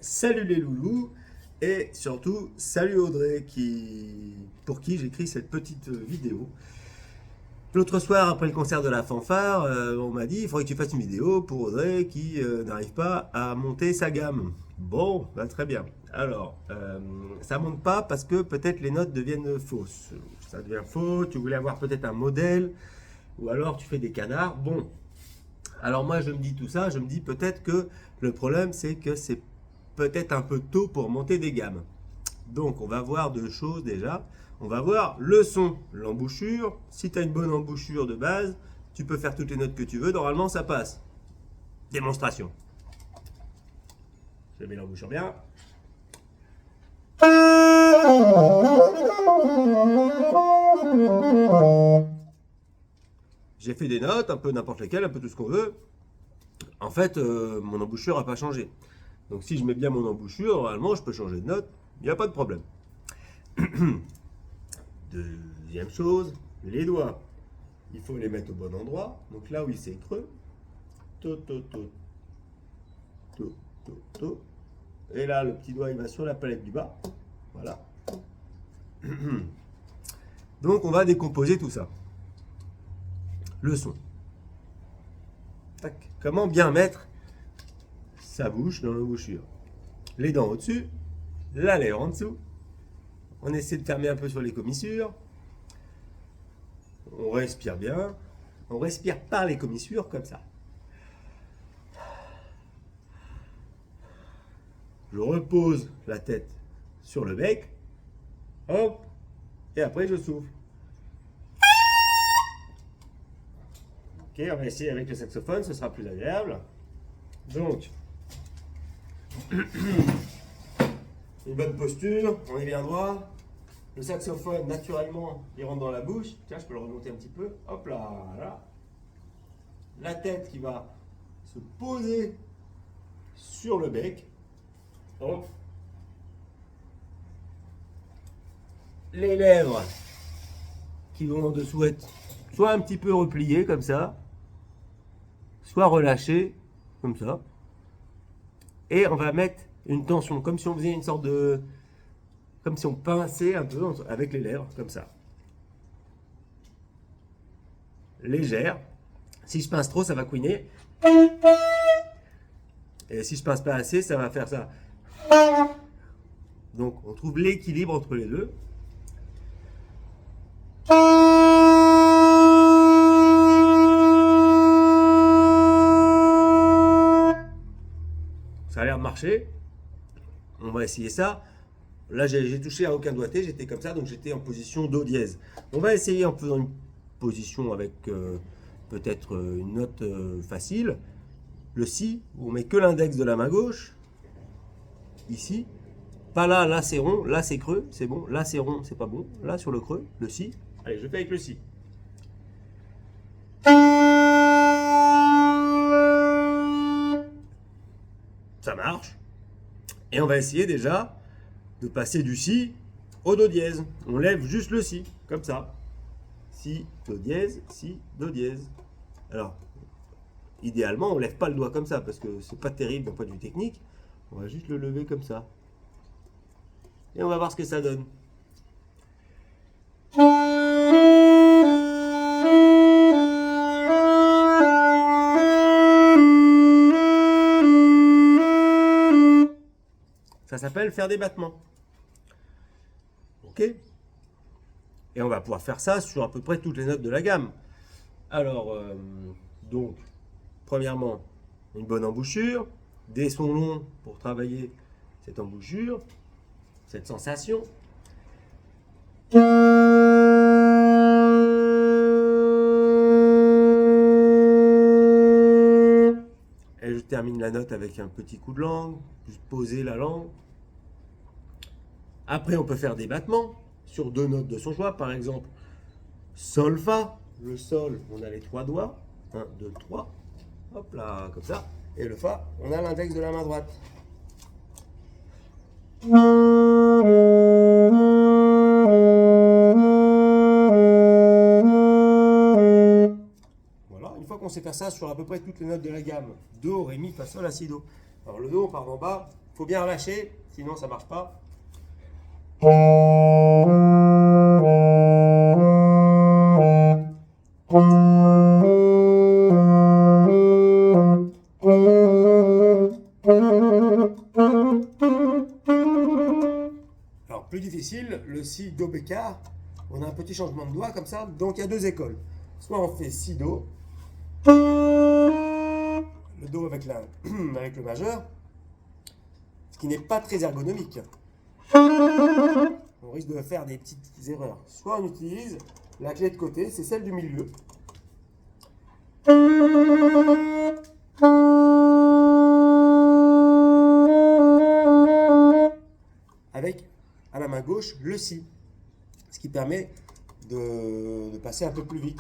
Salut les loulous et surtout salut Audrey pour qui j'écris cette petite vidéo. L'autre soir après le concert de la fanfare, on m'a dit il faudrait que tu fasses une vidéo pour Audrey qui n'arrive pas à monter sa gamme. Bon, bah, très bien. Alors, ça monte pas parce que peut-être les notes deviennent fausses. Ça devient faux, tu voulais avoir peut-être un modèle ou alors tu fais des canards. Bon, alors moi je me dis tout ça, je me dis peut-être que le problème c'est que c'est peut-être un peu tôt pour monter des gammes. Donc on va voir deux choses déjà. On va voir le son, l'embouchure. Si tu as une bonne embouchure de base, tu peux faire toutes les notes que tu veux, normalement ça passe. Démonstration. Je mets l'embouchure bien. J'ai fait des notes, un peu n'importe lesquelles, un peu tout ce qu'on veut. En fait, mon embouchure n'a pas changé. Donc si je mets bien mon embouchure, normalement je peux changer de note, il n'y a pas de problème. Deuxième chose, les doigts. Il faut les mettre au bon endroit. Donc là où il s'est creux, to, to, to, to, to, to. Et là, le petit doigt, il va sur la palette du bas. Voilà. Donc on va décomposer tout ça. Le son. Tac. Comment bien mettre sa bouche dans l'embouchure. Les dents au-dessus, la lèvre en dessous. On essaie de fermer un peu sur les commissures. On respire bien. On respire par les commissures comme ça. Je repose la tête sur le bec. Hop. Et après je souffle. Ok, on va essayer avec le saxophone, ce sera plus agréable. Donc, une bonne posture, on est bien droit. Le saxophone, naturellement, il rentre dans la bouche. Tiens, je peux le remonter un petit peu. Hop là, là. La tête qui va se poser sur le bec. Hop. Les lèvres qui vont en dessous être soit un petit peu repliées comme ça, soit relâchées comme ça. Et on va mettre une tension, comme si on faisait une sorte de... Comme si on pinçait un peu avec les lèvres, comme ça. Légère. Si je pince trop, ça va couiner. Et si je pince pas assez, ça va faire ça. Donc on trouve l'équilibre entre les deux. Ça a l'air de marcher. On va essayer ça. Là, j'ai touché à aucun doigté, j'étais comme ça, donc j'étais en position do dièse. On va essayer en faisant une position avec peut-être une note facile. Le si, on met que l'index de la main gauche. Ici. Pas là, là c'est rond, là c'est creux, c'est bon. Là c'est rond, c'est pas bon. Là sur le creux, le si. Allez, je fais avec le si. Ça marche. Et on va essayer déjà de passer du si au do dièse. On lève juste le si, comme ça. Si, do dièse, si, do dièse. Alors, idéalement, on ne lève pas le doigt comme ça, parce que c'est pas terrible d'un point de vue technique. On va juste le lever comme ça. Et on va voir ce que ça donne. Ça s'appelle faire des battements. Ok? Et on va pouvoir faire ça sur à peu près toutes les notes de la gamme. Alors, donc, premièrement, une bonne embouchure, des sons longs pour travailler cette embouchure, cette sensation. Et je termine la note avec un petit coup de langue, juste poser la langue. Après, on peut faire des battements sur deux notes de son choix, par exemple sol fa. Le sol, on a les trois doigts, 1, 2, 3, hop là, comme ça. Et le fa, on a l'index de la main droite. Voilà, une fois qu'on sait faire ça sur à peu près toutes les notes de la gamme, do, ré, mi, fa, sol, la, si, do. Alors le do, on part d'en bas, Faut bien relâcher, sinon ça marche pas. Alors, plus difficile, le si do bécard, on a un petit changement de doigt comme ça, donc il y a deux écoles. Soit on fait si do, le do avec, avec le majeur, ce qui n'est pas très ergonomique. On risque de faire des petites erreurs. Soit on utilise la clé de côté, c'est celle du milieu. Avec, à la main gauche, le si. Ce qui permet de passer un peu plus vite.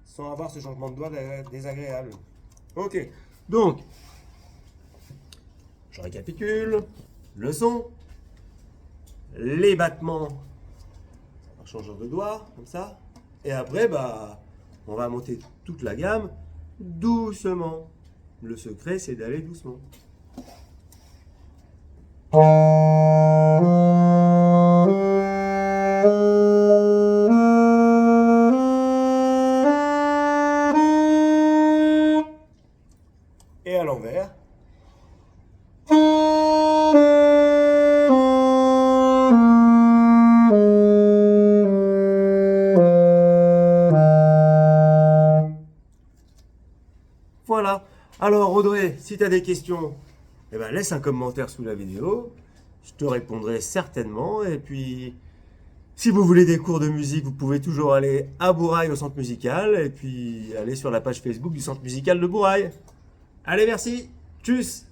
Sans avoir ce changement de doigt désagréable. Ok, donc, je récapitule. Le son, les battements, en changeant de doigt, comme ça. Et après, bah, on va monter toute la gamme doucement. Le secret, c'est d'aller doucement. Et à l'envers. Voilà. Alors Audrey, si tu as des questions, eh ben, laisse un commentaire sous la vidéo. Je te répondrai certainement. Et puis, si vous voulez des cours de musique, vous pouvez toujours aller à Bourail au centre musical. Et puis, aller sur la page Facebook du centre musical de Bourail. Allez, merci. Tchuss.